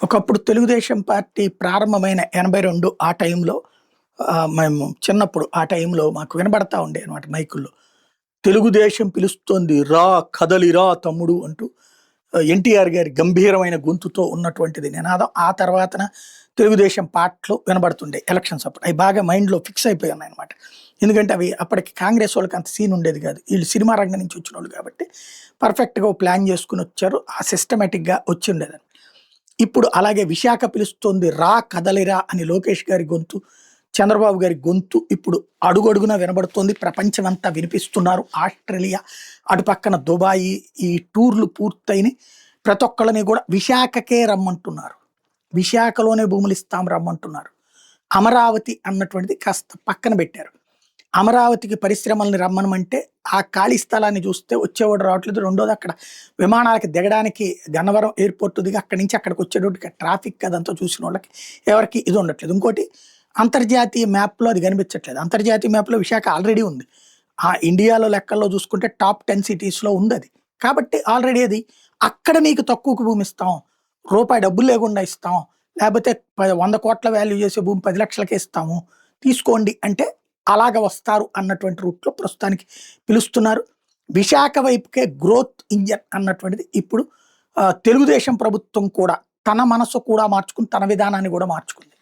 ఒకప్పుడు తెలుగుదేశం పార్టీ ప్రారంభమైన 82 ఆ టైంలో మేము చిన్నప్పుడు ఆ టైంలో మాకు వినబడతా ఉండేదనమాట మైకుల్లో. తెలుగుదేశం పిలుస్తోంది రా కదలిరా తమ్ముడు అంటూ ఎన్టీఆర్ గారి గంభీరమైన గొంతుతో ఉన్నటువంటిది నినాదం. ఆ తర్వాతన తెలుగుదేశం పాటలు వినబడుతుండే ఎలక్షన్స్ అప్పుడు. అవి బాగా మైండ్‌లో ఫిక్స్ అయిపోయి ఉన్నాయన్నమాట. ఎందుకంటే అవి అప్పటికి కాంగ్రెస్ వాళ్ళకి అంత సీన్ ఉండేది కాదు. వీళ్ళు సినిమా రంగం నుంచి వచ్చినోళ్ళు కాబట్టి పర్ఫెక్ట్‌గా ఓ ప్లాన్ చేసుకొని వచ్చారు. ఆ సిస్టమాటిక్‌గా వచ్చిండేది. ఇప్పుడు అలాగే విశాఖ పిలుస్తోంది రా కదలిరా అని లోకేష్ గారి గొంతు, చంద్రబాబు గారి గొంతు ఇప్పుడు అడుగడుగునా వినబడుతోంది. ప్రపంచమంతా వినిపిస్తున్నారు. ఆస్ట్రేలియా, అటు పక్కన దుబాయి ఈ టూర్‌లు పూర్తయినాయి. ప్రతి ఒక్కళ్ళని కూడా విశాఖకే రమ్మంటున్నారు. విశాఖలోనే భూములిస్తాం రమ్మంటున్నారు. అమరావతి అన్నటువంటిది కాస్త పక్కన పెట్టారు. అమరావతికి పరిశ్రమల్ని రమ్మనమంటే, ఆ ఖాళీ స్థలాన్ని చూస్తే వచ్చేవాడు రావట్లేదు. రెండోది అక్కడ విమానాలకి దిగడానికి గన్నవరం ఎయిర్‌పోర్ట్ దిగి అక్కడి నుంచి అక్కడికొచ్చేటోటికి ట్రాఫిక్ అదంతా చూసినోళ్ళకి ఎవరికీ ఇది ఉండట్లేదు. ఇంకోటి అంతర్జాతీయ మ్యాప్‌లో అది కనిపించట్లేదు. అంతర్జాతీయ మ్యాప్‌లో విశాఖ ఆల్రెడీ ఉంది. ఇండియాలో లెక్కల్లో చూసుకుంటే టాప్ 10 సిటీస్‌లో ఉందది. కాబట్టి ఆల్రెడీ అది అక్కడ మీకు తక్కువకు భూమి ఇస్తాం. రూపాయి డబ్బులు లేకుండా ఇస్తాం. లేపోతే 100,00,00,000 వాల్యూ చేసే భూమి 10,00,000కే ఇస్తాము. తీసుకోండి అంటే అలాగ వస్తారు అన్నటువంటి రూట్‌లో ప్రస్తుతానికి పిలుస్తున్నారు. విశాఖ వైపుకే గ్రోత్ ఇంజిన్ అన్నటువంటిది ఇప్పుడు తెలుగుదేశం ప్రభుత్వం కూడా తన మనసు కూడా మార్చుకుని తన విధానాన్ని కూడా మార్చుకుంది.